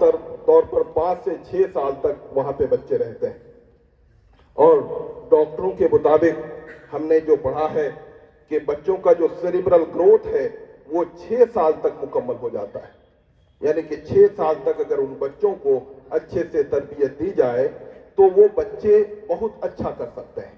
طور پر 5 سے 6 سال تک وہاں پہ بچے رہتے ہیں، اور ڈاکٹروں کے مطابق ہم نے جو پڑھا ہے کہ بچوں کا جو سیریبرل گروتھ ہے وہ 6 سال تک مکمل ہو جاتا ہے، یعنی کہ 6 سال تک اگر ان بچوں کو اچھے سے تربیت دی جائے تو وہ بچے بہت اچھا کر سکتے ہیں۔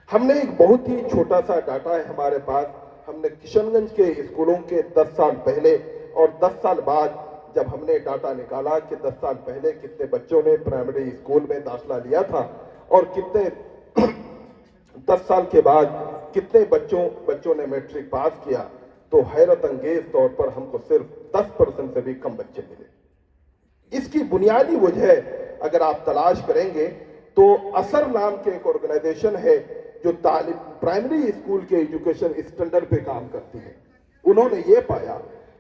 ہم نے ایک بہت ہی چھوٹا سا ڈاٹا ہے ہمارے پاس، ہم نے کشن گنج کے اسکولوں کے 10 سال پہلے اور 10 سال بعد جب ہم نے ڈاٹا نکالا کہ 10 سال پہلے کتنے بچوں نے پرائمری اسکول میں داخلہ لیا تھا اور کتنے 10 سال کے بعد کتنے بچوں نے میٹرک پاس کیا، تو حیرت انگیز طور پر ہم کو صرف 10% سے بھی کم بچے ملے۔ اس کی بنیادی وجہ اگر آپ تلاش کریں گے تو اثر نام کے ایک آرگنائزیشن ہے جو پرائمری اسکول کے ایجوکیشن اسٹینڈرڈ پہ کام کرتی ہے۔ انہوں نے یہ پایا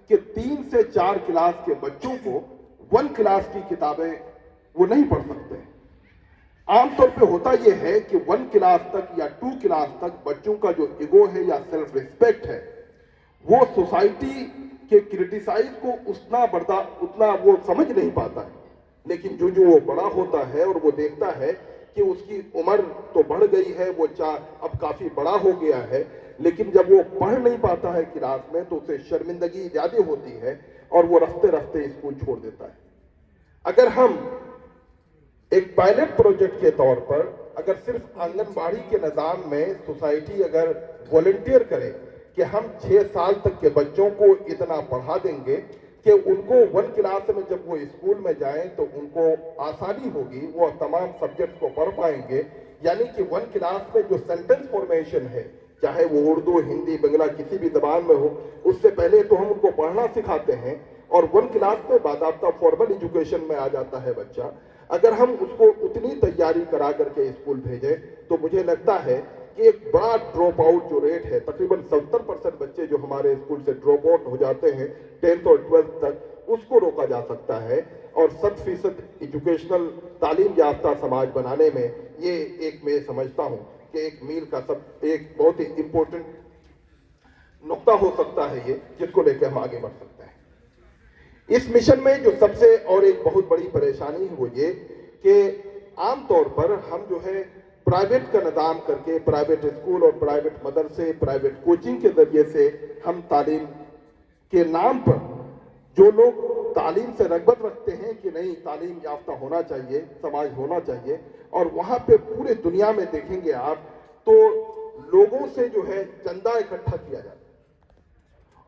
کہ 3 سے 4 کلاس کے بچوں کو 1 کلاس کی کتابیں وہ نہیں پڑھ سکتے۔ عام طور پہ ہوتا یہ ہے کہ 1 کلاس تک یا 2 کلاس تک بچوں کا جو ایگو ہے یا سیلف ریسپیکٹ ہے وہ سوسائٹی کے کرٹیسائز کو اتنا وہ سمجھ نہیں پاتا ہے، لیکن جو وہ بڑا ہوتا ہے اور وہ دیکھتا ہے کہ اس کی عمر تو بڑھ گئی ہے، وہ اب کافی بڑا ہو گیا ہے، لیکن جب وہ پڑھ نہیں پاتا ہے کلاس میں تو اسے شرمندگی زیادہ ہوتی ہے اور وہ رفتے رفتے اسکول چھوڑ دیتا ہے۔ اگر ہم ایک پائلٹ پروجیکٹ کے طور پر اگر صرف آنگن باڑی کے نظام میں سوسائٹی اگر والنٹیئر کرے کہ ہم 6 سال تک کے بچوں کو اتنا پڑھا دیں گے کہ ان کو 1 کلاس میں جب وہ اسکول میں جائیں تو ان کو آسانی ہوگی، وہ تمام سبجیکٹ کو پڑھ پائیں گے، یعنی کہ 1 کلاس میں جو سینٹنس فارمیشن ہے چاہے وہ اردو، ہندی، بنگلہ کسی بھی زبان میں ہو، اس سے پہلے تو ہم ان کو پڑھنا سکھاتے ہیں اور 1 کلاس میں باضابطہ فارمل ایجوکیشن میں آ جاتا ہے بچہ۔ اگر ہم اس کو اتنی تیاری کرا کر کے اسکول بھیجیں تو مجھے لگتا ہے کہ ایک بڑا ڈراپ آؤٹ جو ریٹ ہے، تقریباً 70% بچے جو ہمارے اسکول سے ڈراپ آؤٹ ہو جاتے ہیں 10th اور 12th تک، اس کو روکا جا سکتا ہے، اور 100% ایجوکیشنل تعلیم یافتہ سماج بنانے میں یہ ایک میں سمجھتا ہوں کہ ایک میل کا ایک بہت ہی امپورٹنٹ نقطہ ہو سکتا ہے یہ، جس کو لے کے ہم آگے بڑھ سکتے ہیں۔ اس مشن میں جو سب سے اور ایک بہت بڑی پریشانی ہے وہ یہ کہ عام طور پر ہم جو ہے پرائیویٹ کا نظام کر کے، پرائیویٹ اسکول اور پرائیویٹ مدرسے، پرائیویٹ کوچنگ کے ذریعے سے ہم تعلیم کے نام پر جو لوگ تعلیم سے رغبت رکھتے ہیں کہ نہیں تعلیم یافتہ ہونا چاہیے، سماج ہونا چاہیے، اور وہاں پہ پورے دنیا میں دیکھیں گے آپ تو لوگوں سے جو ہے چندہ اکٹھا کیا جاتا ہے،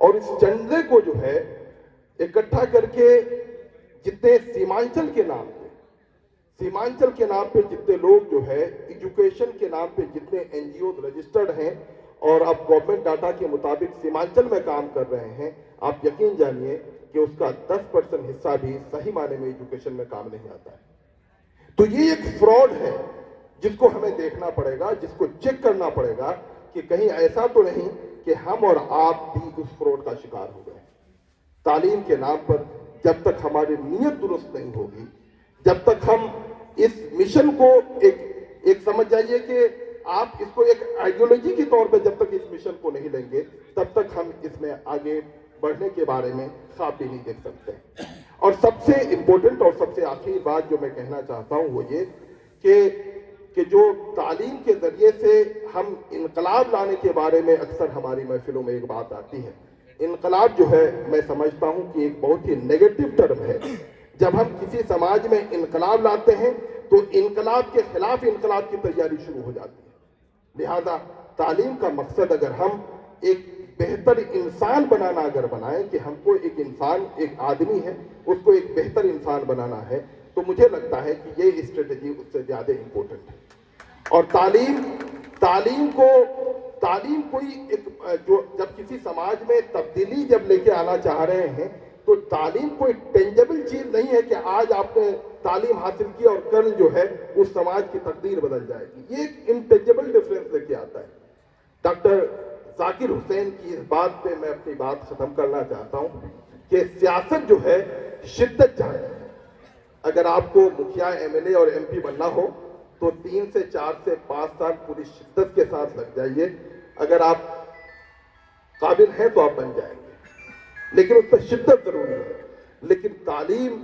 اور اس چندے کو جو ہے اکٹھا کر کے جتنے سیمانچل کے نام پہ جتنے لوگ جو ہے ایجوکیشن کے نام پہ جتنے NGOs رجسٹرڈ ہیں اور اب گورنمنٹ ڈاٹا کے مطابق سیمانچل میں کام کر رہے ہیں، آپ یقین جانیے کہ اس کا 10% حصہ بھی صحیح معنی میں ایجوکیشن میں کام نہیں آتا ہے۔ تو یہ ایک فراڈ ہے جس کو ہمیں دیکھنا پڑے گا، جس کو چیک کرنا پڑے گا کہ کہیں ایسا تو نہیں کہ ہم اور آپ بھی اس فراڈ کا شکار ہو گئے۔ تعلیم کے نام پر جب تک ہماری نیت درست نہیں ہوگی، جب تک ہم اس مشن کو ایک سمجھ جائیے کہ آپ اس کو ایک آئیڈیالوجی کے طور پہ جب تک اس مشن کو نہیں لیں گے تب تک ہم اس میں آگے بڑھنے کے بارے میں خواب بھی نہیں دیکھ سکتے۔ اور سب سے امپورٹنٹ اور سب سے آخری بات جو میں کہنا چاہتا ہوں وہ یہ کہ جو تعلیم کے ذریعے سے ہم انقلاب لانے کے بارے میں اکثر ہماری محفلوں میں ایک بات آتی ہے، انقلاب جو ہے میں سمجھتا ہوں کہ ایک بہت ہی نیگیٹو ٹرم ہے۔ جب ہم کسی سماج میں انقلاب لاتے ہیں تو انقلاب کے خلاف انقلاب کی تیاری شروع ہو جاتی ہے۔ لہذا تعلیم کا مقصد اگر ہم ایک بہتر انسان بنانا اگر بنائیں کہ ہم کو ایک انسان، ایک آدمی ہے، اس کو ایک بہتر انسان بنانا ہے، تو مجھے لگتا ہے کہ یہ اسٹریٹجی اس سے زیادہ امپورٹنٹ ہے۔ اور تعلیم کوئی ایک جو جب کسی سماج میں تبدیلی جب لے کے آنا چاہ رہے ہیں تو تعلیم کوئی ٹینجبل چیز نہیں ہے کہ آج آپ نے تعلیم حاصل کی اور کل جو ہے اس سماج کی تقدیر بدل جائے گی۔ یہ ایک انٹینجبل ڈفرینس لے کے آتا ہے۔ ڈاکٹر ذاکر حسین کی اس بات پہ میں اپنی بات ختم کرنا چاہتا ہوں کہ سیاست جو ہے شدت چاہیے۔ اگر آپ کو مکھیا، MLA اور MP بننا ہو تو 3 سے 4 سے 5 سال پوری شدت کے ساتھ لگ جائیے، اگر آپ قابل ہیں تو آپ بن جائیں گے، لیکن اس پر شدت ضروری ہے۔ لیکن تعلیم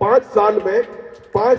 5